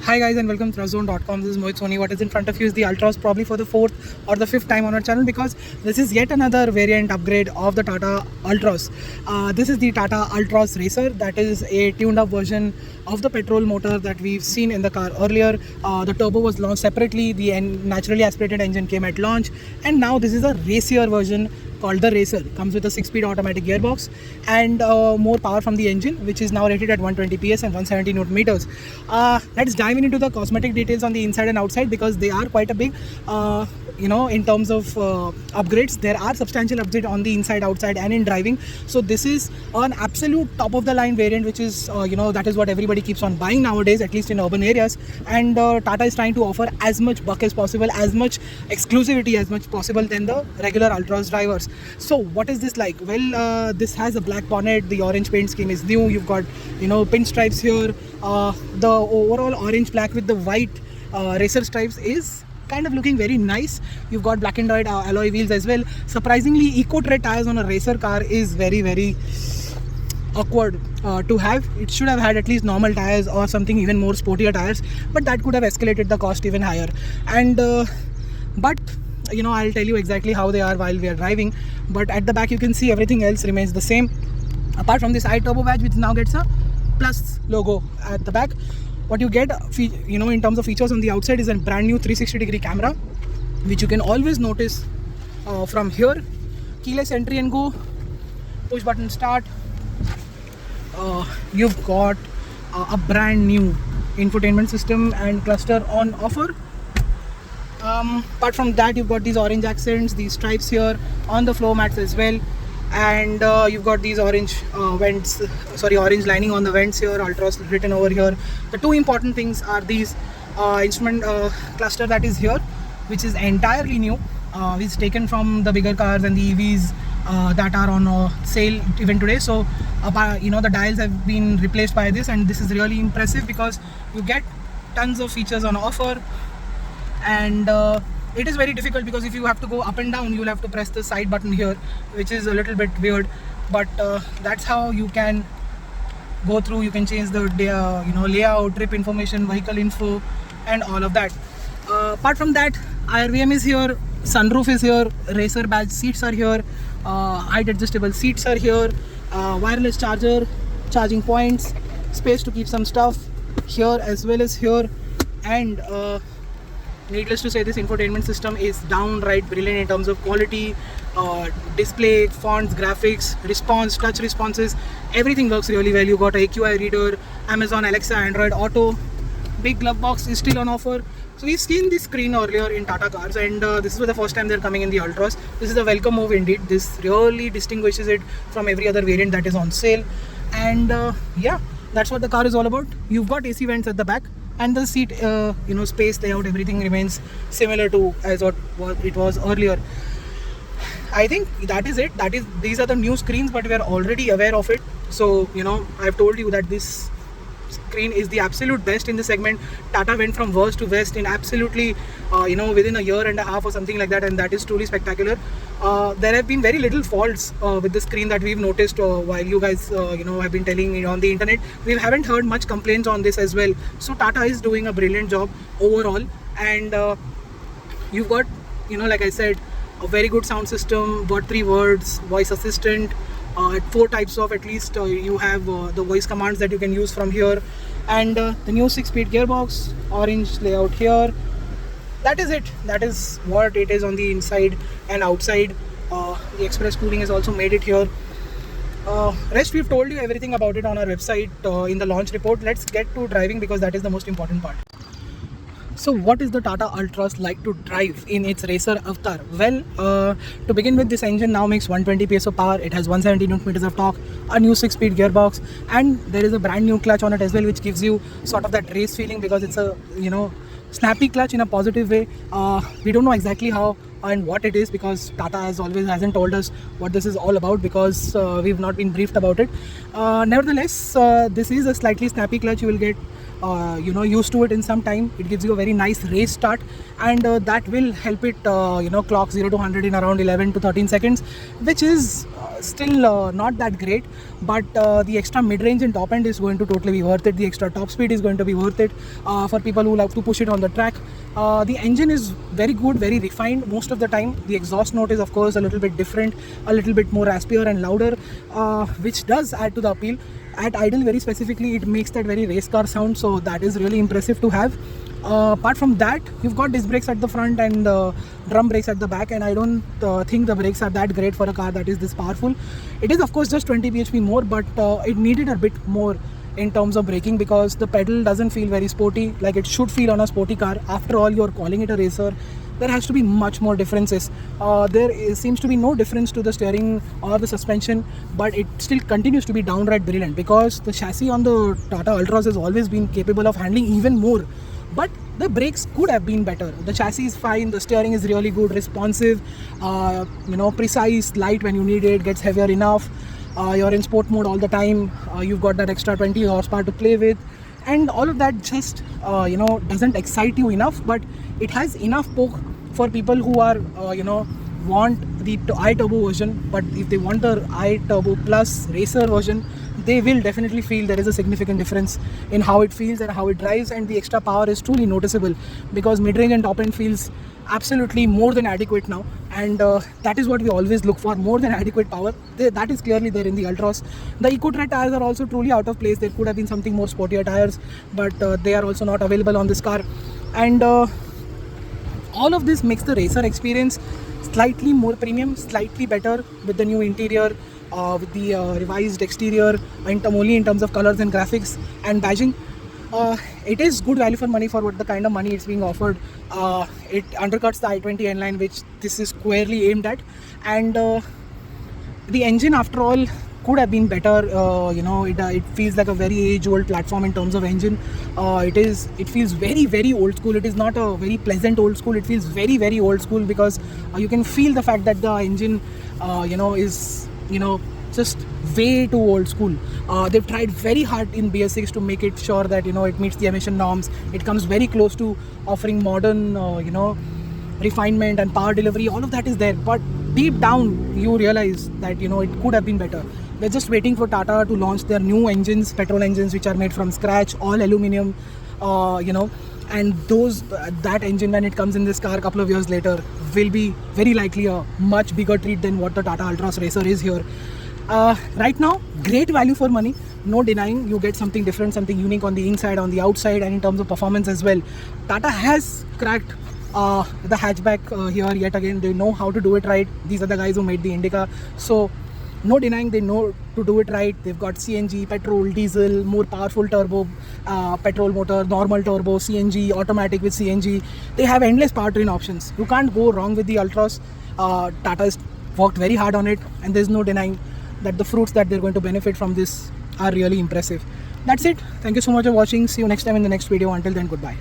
Hi guys and welcome to Trustzone.com. This is Mohit Soni. What is in front of you is the Ultros, probably for the fourth or the fifth time on our channel, because this is yet another variant upgrade of the Tata Ultros. This is the Tata Ultros Racer. That is a tuned up version of the petrol motor that we've seen in the car earlier. The turbo was launched separately, the naturally aspirated engine came at launch, and now this is a racier version called the Racer. Comes with a 6-speed automatic gearbox and more power from the engine, which is now rated at 120 PS and 170 Newton meters. Let's dive into the cosmetic details on the inside and outside, because they are quite a big in terms of upgrades. There are substantial upgrades on the inside, outside and in driving. So this is an absolute top of the line variant, which is that is what everybody keeps on buying nowadays, at least in urban areas. And Tata is trying to offer as much buck as possible, as much exclusivity as much possible than the regular Ultros drivers. So what is this like? Well, this has a black bonnet, the orange paint scheme is new, you've got pinstripes here, the overall orange black with the white racer stripes is kind of looking very nice. You've got black and white alloy wheels as well. Surprisingly, eco tread tires on a racer car is very awkward to have. It should have had at least normal tires or something even more sportier tires, but that could have escalated the cost even higher. And but I'll tell you exactly how they are while we are driving. But at the back you can see everything else remains the same, apart from this iTurbo badge, which now gets a plus logo at the back. What you get in terms of features on the outside is a brand new 360-degree camera, which you can always notice from here. Keyless entry and go, push button start. You've got a brand new infotainment system and cluster on offer. Apart from that, you've got these orange accents, these stripes here on the floor mats as well, and you've got these orange orange lining on the vents here, Ultros written over here. The two important things are these instrument cluster that is here, which is entirely new. It's taken from the bigger cars and the EVs that are on sale even today. So the dials have been replaced by this, and this is really impressive because you get tons of features on offer. And it is very difficult because if you have to go up and down, you'll have to press the side button here, which is a little bit weird, but that's how you can go through. You can change the layout, trip information, vehicle info and all of that. Apart from that, IRVM is here, sunroof is here, racer badge seats are here, height adjustable seats are here, wireless charger, charging points, space to keep some stuff here as well as here. And needless to say, this infotainment system is downright brilliant in terms of quality, display, fonts, graphics, response, touch responses. Everything works really well. You got a AQI reader, Amazon Alexa, Android Auto. Big glove box is still on offer. So we've seen this screen earlier in Tata cars, and this is for the first time they're coming in the Ultros. This is a welcome move indeed. This really distinguishes it from every other variant that is on sale. And yeah, that's what the car is all about. You've got AC vents at the back, and the seat space, layout, everything remains similar to as what it was earlier. I think that is it. These are the new screens, but we are already aware of it. So I've told you that this screen is the absolute best in the segment. Tata went from worst to best in absolutely within a year and a half or something like that, and that is truly spectacular. There have been very little faults with the screen that we've noticed while you guys have been telling on the internet. We haven't heard much complaints on this as well. So Tata is doing a brilliant job overall. And you've got like I said, a very good sound system, got 3 words, voice assistant, 4 types of, at least you have the voice commands that you can use from here, and the new 6-speed gearbox, orange layout here. That is it. That is what it is on the inside and outside. The express cooling has also made it here. Rest we've told you everything about it on our website in the launch report. Let's get to driving, because that is the most important part. So what is the Tata Ultros like to drive in its racer avatar? Well, to begin with, this engine now makes 120 PS of power. It has 170 Newton meters of torque, a new 6-speed gearbox, and there is a brand new clutch on it as well, which gives you sort of that race feeling, because it's a snappy clutch in a positive way. We don't know exactly how and what it is, because Tata as always hasn't told us what this is all about, because we've not been briefed about it. Nevertheless, this is a slightly snappy clutch. You will get used to it in some time. It gives you a very nice race start, and that will help it clock 0 to 100 in around 11 to 13 seconds, which is still not that great, but the extra mid-range and top end is going to totally be worth it. The extra top speed is going to be worth it for people who love to push it on the track. The engine is very good, very refined most of the time. The exhaust note is of course a little bit different, a little bit more raspier and louder, which does add to the appeal. At idle very specifically, it makes that very race car sound, so that is really impressive to have. Apart from that, you've got disc brakes at the front and drum brakes at the back, and I don't think the brakes are that great for a car that is this powerful. It is of course just 20 bhp more, but it needed a bit more in terms of braking, because the pedal doesn't feel very sporty like it should feel on a sporty car. After all, you're calling it a racer. There has to be much more differences. Seems to be no difference to the steering or the suspension, but it still continues to be downright brilliant, because the chassis on the Tata Ultras has always been capable of handling even more. But the brakes could have been better. The chassis is fine, the steering is really good, responsive, precise, light when you need it, gets heavier enough. You're in sport mode all the time. You've got that extra 20 horsepower to play with, and all of that just doesn't excite you enough, but it has enough poke for people who are want the iTurbo version. But if they want the iTurbo Plus Racer version, they will definitely feel there is a significant difference in how it feels and how it drives, and the extra power is truly noticeable, because mid-range and top end feels absolutely more than adequate now, and that is what we always look for, more than adequate power. That is clearly there in the Ultras. The EcoTread tires are also truly out of place. There could have been something more sportier tires, but they are also not available on this car, and all of this makes the racer experience slightly more premium, slightly better with the new interior, with the revised exterior, only in terms of colors and graphics and badging. It is good value for money for what the kind of money it's being offered. It undercuts the i20 N-Line, which this is squarely aimed at, and the engine after all could have been better. It feels like a very age-old platform in terms of engine. It feels very, very old school. It is not a very pleasant old school. It feels very, very old school, because you can feel the fact that the engine is just way too old school. They've tried very hard in BS6 to make it sure that it meets the emission norms. It comes very close to offering modern refinement and power delivery. All of that is there, but deep down you realize that it could have been better. We're just waiting for Tata to launch their new engines, petrol engines, which are made from scratch, all aluminum, and that engine, when it comes in this car a couple of years later, will be very likely a much bigger treat than what the Tata Ultras Racer is here. Right now, great value for money, no denying. You get something different, something unique on the inside, on the outside, and in terms of performance as well. Tata has cracked the hatchback here yet again. They know how to do it right. These are the guys who made the Indica, so no denying they know to do it right. They've got CNG, petrol, diesel, more powerful turbo, petrol motor, normal turbo, CNG, automatic with CNG. They have endless powertrain options. You can't go wrong with the Ultras. Tata has worked very hard on it, and there's no denying that the fruits that they're going to benefit from this are really impressive. That's it. Thank you so much for watching. See you next time in the next video. Until then, goodbye.